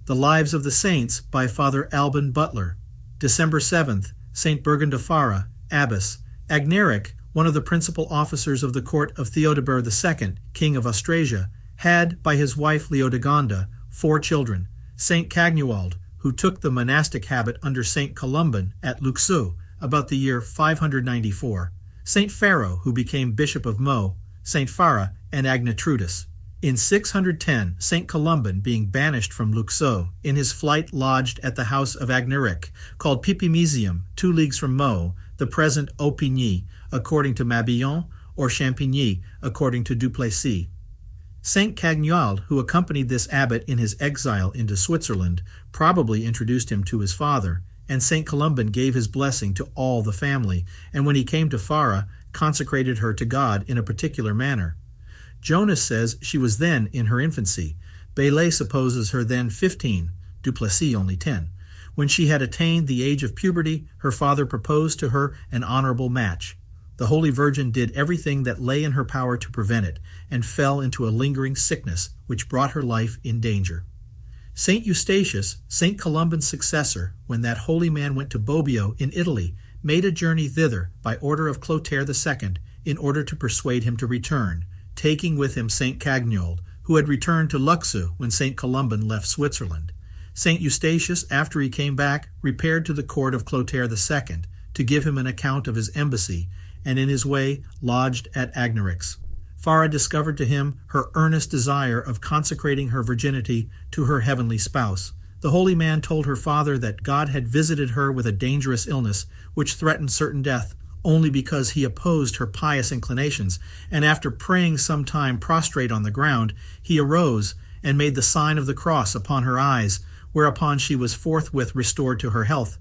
The Lives of the Saints by Father Alban Butler. December 7th, St. Burgundofara, abbess. Agneric, one of the principal officers of the court of Theodebert II, king of Austrasia, had, by his wife Leodegonda, 4 children. St. Cagnoald, who took the monastic habit under St. Columban at Luxeuil about the year 594. St. Faro, who became Bishop of Meaux, Saint Fara, and Agnatrudis. In 610, St. Columban, being banished from Luxeuil, in his flight lodged at the house of Agneric, called Pipimisium, 2 leagues from Meaux, the present Aupigny, according to Mabillon, or Champigny, according to Duplessis. St. Cagnoald, who accompanied this abbot in his exile into Switzerland, probably introduced him to his father, and St. Columban gave his blessing to all the family, and when he came to Fara, consecrated her to God in a particular manner. Jonas says she was then in her infancy. Baillet supposes her then 15, Duplessis only 10. When she had attained the age of puberty, her father proposed to her an honorable match. The Holy Virgin did everything that lay in her power to prevent it, and fell into a lingering sickness which brought her life in danger. St. Eustatius, St. Columban's successor, when that holy man went to Bobbio in Italy, made a journey thither by order of Clotaire II in order to persuade him to return, taking with him St. Cagnoald, who had returned to Luxeuil when St. Columban left Switzerland. St. Eustatius, after he came back, repaired to the court of Clotaire II to give him an account of his embassy, and in his way lodged at Agneric's. Fara discovered to him her earnest desire of consecrating her virginity to her heavenly spouse. The holy man told her father that God had visited her with a dangerous illness which threatened certain death, only because he opposed her pious inclinations, and after praying some time prostrate on the ground, he arose and made the sign of the cross upon her eyes, whereupon she was forthwith restored to her health.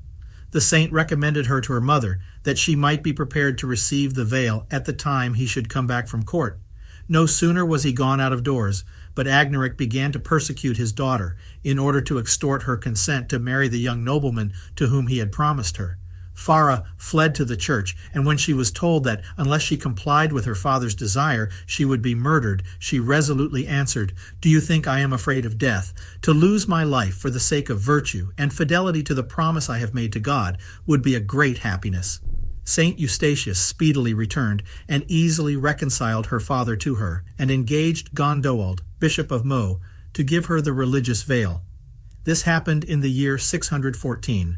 The saint recommended her to her mother, that she might be prepared to receive the veil at the time he should come back from court. No sooner was he gone out of doors, but Agneric began to persecute his daughter, in order to extort her consent to marry the young nobleman to whom he had promised her. Fara fled to the church, and when she was told that unless she complied with her father's desire, she would be murdered, she resolutely answered, "Do you think I am afraid of death? To lose my life for the sake of virtue and fidelity to the promise I have made to God would be a great happiness." St. Eustatius speedily returned and easily reconciled her father to her, and engaged Gondoald, Bishop of Meaux, to give her the religious veil. This happened in the year 614.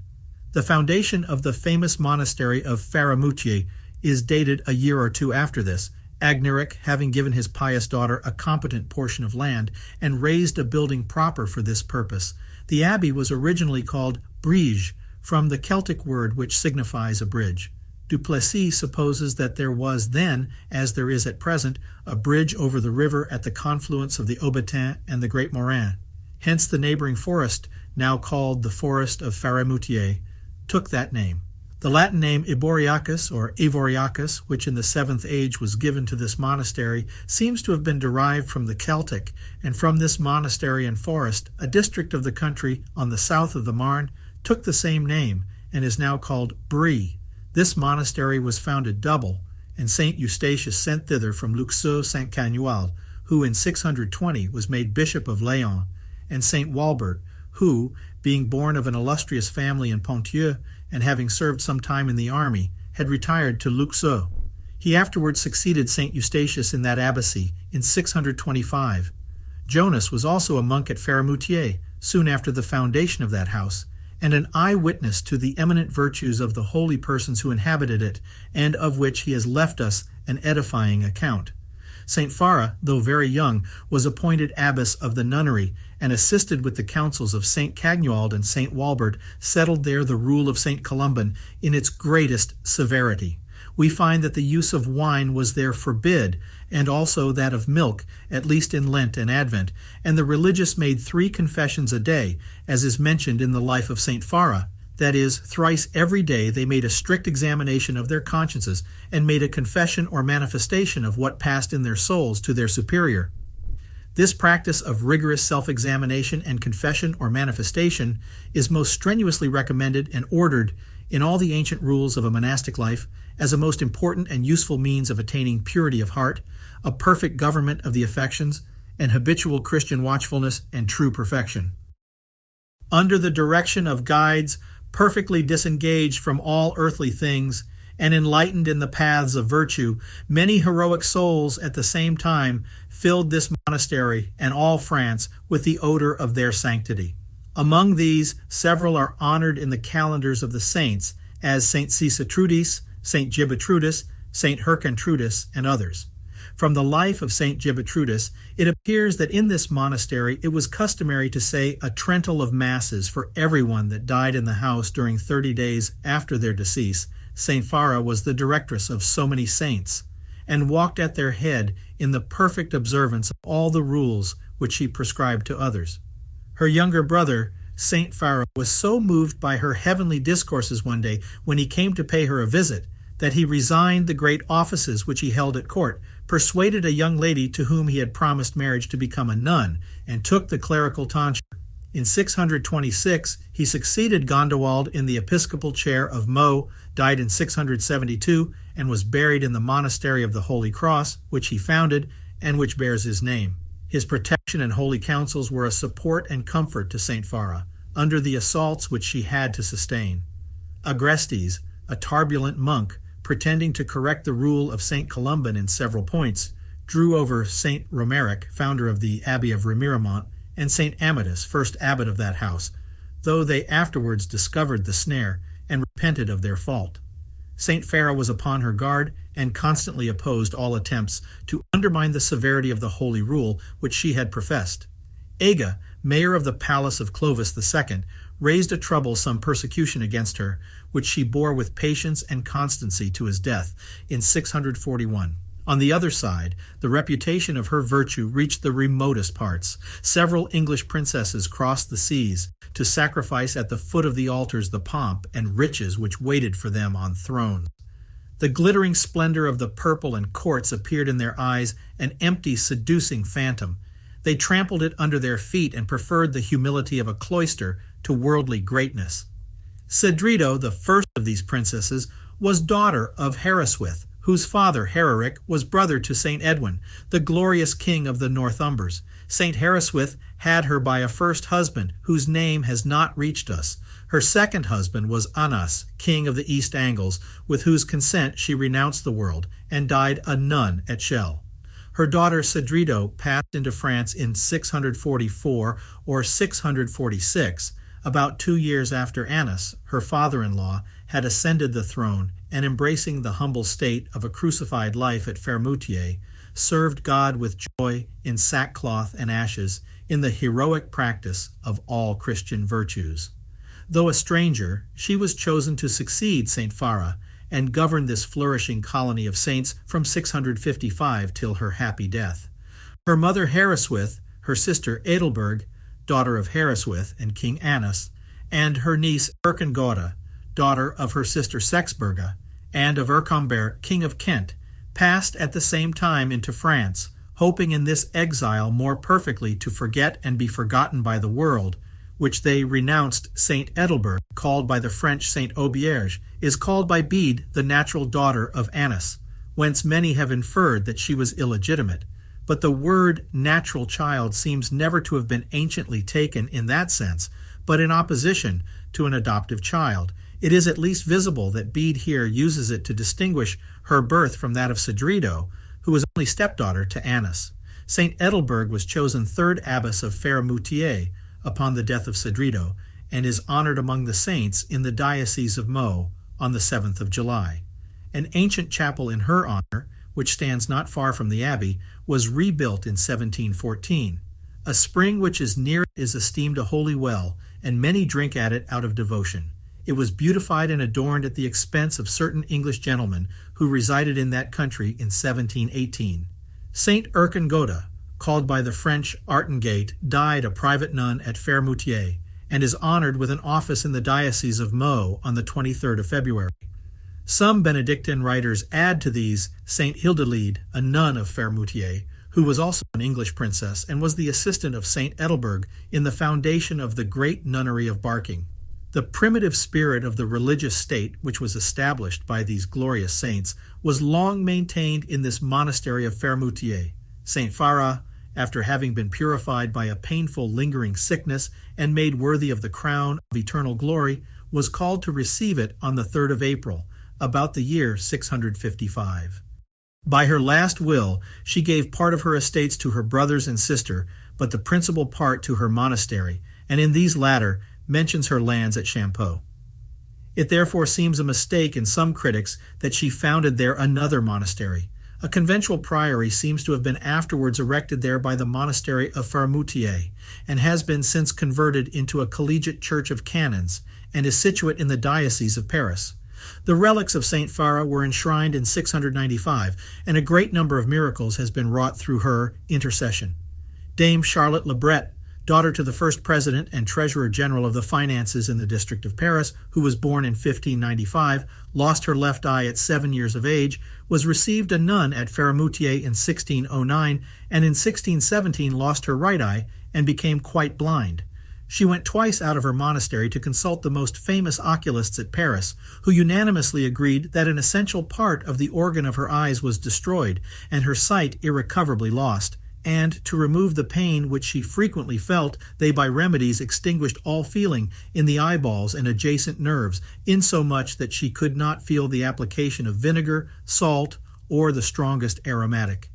The foundation of the famous monastery of Faremoutiers is dated a year or 2 after this, Agneric having given his pious daughter a competent portion of land and raised a building proper for this purpose. The abbey was originally called Brige, from the Celtic word which signifies a bridge. Duplessis supposes that there was then, as there is at present, a bridge over the river at the confluence of the Aubetin and the Great Morin. Hence the neighboring forest, now called the Forest of Faremoutiers, took that name. The Latin name Eboriacus or Evoriacus, which in the 7th age was given to this monastery, seems to have been derived from the Celtic, and from this monastery and forest, a district of the country on the south of the Marne took the same name and is now called Brie. This monastery was founded double, and St. Eustatius sent thither from Luxeuil St. Cagnoald, who in 620 was made Bishop of Laon, and St. Walbert, who, being born of an illustrious family in Ponthieu, and having served some time in the army, had retired to Luxeuil. He afterwards succeeded St. Eustatius in that abbacy in 625. Jonas was also a monk at Faremoutiers, soon after the foundation of that house, and an eyewitness to the eminent virtues of the holy persons who inhabited it, and of which he has left us an edifying account. Saint Fara, though very young, was appointed abbess of the nunnery, and assisted with the counsels of Saint Cagnoald and Saint Walbert, settled there the rule of Saint Columban in its greatest severity. We find that the use of wine was there forbid, and also that of milk, at least in Lent and Advent, and the religious made 3 confessions a day, as is mentioned in the life of Saint Fara. That is, thrice every day they made a strict examination of their consciences, and made a confession or manifestation of what passed in their souls to their superior. This practice of rigorous self-examination and confession or manifestation is most strenuously recommended and ordered in all the ancient rules of a monastic life as a most important and useful means of attaining purity of heart, a perfect government of the affections, and habitual Christian watchfulness and true perfection. Under the direction of guides perfectly disengaged from all earthly things and enlightened in the paths of virtue, many heroic souls at the same time filled this monastery and all France with the odor of their sanctity. Among these, several are honored in the calendars of the saints as Saint Cisatrudis, Saint Gibitrudis, Saint Hercantrudis, and others. From the life of Saint Gibitrudis, it appears that in this monastery it was customary to say a trental of masses for everyone that died in the house during 30 days after their decease. Saint Fara was the directress of so many saints, and walked at their head in the perfect observance of all the rules which she prescribed to others. Her younger brother, Saint Fara, was so moved by her heavenly discourses one day when he came to pay her a visit, that he resigned the great offices which he held at court, persuaded a young lady to whom he had promised marriage to become a nun, and took the clerical tonsure. In 626, he succeeded Gondewald in the episcopal chair of Meaux, died in 672, and was buried in the monastery of the Holy Cross, which he founded, and which bears his name. His protection and holy counsels were a support and comfort to Saint Fara, under the assaults which she had to sustain. Agrestes, a turbulent monk, pretending to correct the rule of Saint Columban in several points, drew over Saint Romeric, founder of the Abbey of Remiremont, and Saint Amadis, first abbot of that house, though they afterwards discovered the snare and repented of their fault. Saint Fara was upon her guard and constantly opposed all attempts to undermine the severity of the holy rule which she had professed. Aga, mayor of the palace of Clovis II, raised a troublesome persecution against her, which she bore with patience and constancy to his death in 641. On the other side, the reputation of her virtue reached the remotest parts. Several English princesses crossed the seas to sacrifice at the foot of the altars the pomp and riches which waited for them on thrones. The glittering splendor of the purple and courts appeared in their eyes, an empty, seducing phantom. They trampled it under their feet and preferred the humility of a cloister to worldly greatness. Cedrido, the first of these princesses, was daughter of Harriswith, whose father, Hereric, was brother to St. Edwin, the glorious king of the Northumbrians. St. Harriswith had her by a first husband, whose name has not reached us. Her second husband was Anas, king of the East Angles, with whose consent she renounced the world, and died a nun at Chelles. Her daughter Cedrido passed into France in 644 or 646, about 2 years after Anas, her father-in-law, had ascended the throne, and embracing the humble state of a crucified life at Faremoutiers, served God with joy in sackcloth and ashes in the heroic practice of all Christian virtues. Though a stranger, she was chosen to succeed Saint Fara and govern this flourishing colony of saints from 655 till her happy death. Her mother Harriswith, her sister Edelberg, daughter of Harriswith and King Annas, and her niece Erkengoda, daughter of her sister Sexburga, and of Ercombert, king of Kent, passed at the same time into France, hoping in this exile more perfectly to forget and be forgotten by the world, which they renounced. Saint Edelberg, called by the French Saint Aubierge, is called by Bede the natural daughter of Annas, whence many have inferred that she was illegitimate. But the word natural child seems never to have been anciently taken in that sense, but in opposition to an adoptive child. It is at least visible that Bede here uses it to distinguish her birth from that of Cedrido, who was only stepdaughter to Annas. Saint Edelberg was chosen third abbess of Faremoutiers upon the death of Cedrido, and is honored among the saints in the diocese of Meaux on the 7th of July. An ancient chapel in her honor, which stands not far from the abbey, was rebuilt in 1714. A spring which is near it is esteemed a holy well, and many drink at it out of devotion. It was beautified and adorned at the expense of certain English gentlemen who resided in that country in 1718. Saint Erkengoda, called by the French Artengate, died a private nun at Faremoutiers, and is honored with an office in the diocese of Meaux on the 23rd of February. Some Benedictine writers add to these Saint Hildelied, a nun of Faremoutiers, who was also an English princess and was the assistant of Saint Edelberg in the foundation of the great nunnery of Barking. The primitive spirit of the religious state, which was established by these glorious saints, was long maintained in this monastery of Faremoutiers. Saint Fara after having been purified by a painful lingering sickness and made worthy of the crown of eternal glory, was called to receive it on the 3rd of April, about the year 655. By her last will, she gave part of her estates to her brothers and sister, but the principal part to her monastery, and in these latter mentions her lands at Champeaux. It therefore seems a mistake in some critics that she founded there another monastery. A conventual priory seems to have been afterwards erected there by the monastery of Faremoutiers, and has been since converted into a collegiate church of canons, and is situate in the diocese of Paris. The relics of Saint Fara were enshrined in 695, and a great number of miracles has been wrought through her intercession. Dame Charlotte Lebret, daughter to the first president and treasurer general of the finances in the district of Paris, who was born in 1595, lost her left eye at 7 years of age, was received a nun at Faremoutiers in 1609, and in 1617 lost her right eye and became quite blind. She went twice out of her monastery to consult the most famous oculists at Paris, who unanimously agreed that an essential part of the organ of her eyes was destroyed, and her sight irrecoverably lost. And, to remove the pain which she frequently felt, they by remedies extinguished all feeling in the eyeballs and adjacent nerves, insomuch that she could not feel the application of vinegar, salt, or the strongest aromatic.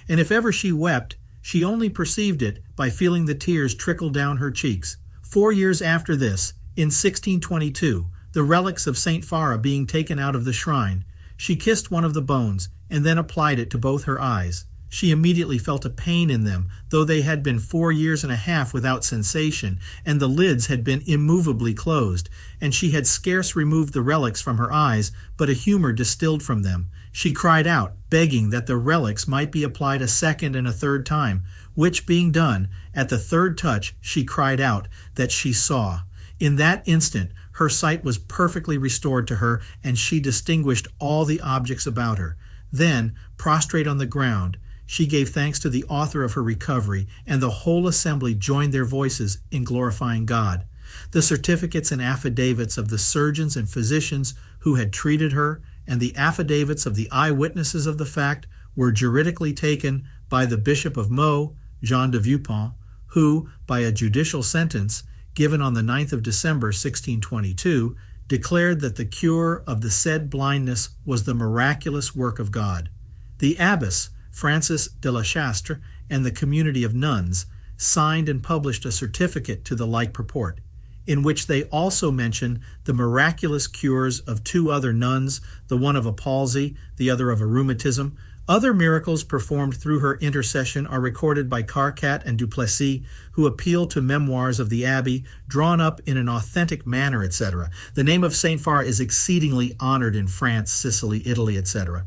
And if ever she wept, she only perceived it by feeling the tears trickle down her cheeks. 4 years after this, in 1622, the relics of Saint Fara being taken out of the shrine, she kissed one of the bones, and then applied it to both her eyes. She immediately felt a pain in them, though they had been 4 years and a half without sensation, and the lids had been immovably closed, and she had scarce removed the relics from her eyes, but a humor distilled from them. She cried out, begging that the relics might be applied a second and a third time, which being done, at the third touch she cried out that she saw. In that instant her sight was perfectly restored to her, and she distinguished all the objects about her. Then, prostrate on the ground, she gave thanks to the author of her recovery, and the whole assembly joined their voices in glorifying God. The certificates and affidavits of the surgeons and physicians who had treated her, and the affidavits of the eyewitnesses of the fact, were juridically taken by the Bishop of Meaux, Jean de Vieux-Pont, who, by a judicial sentence given on the 9th of December 1622, declared that the cure of the said blindness was the miraculous work of God. The abbess, Francis de la Chastre, and the community of nuns signed and published a certificate to the like purport, in which they also mention the miraculous cures of 2 other nuns, the one of a palsy, the other of a rheumatism. Other miracles performed through her intercession are recorded by Carcat and Duplessis, who appeal to memoirs of the abbey, drawn up in an authentic manner, etc. The name of Saint Fara is exceedingly honored in France, Sicily, Italy, etc.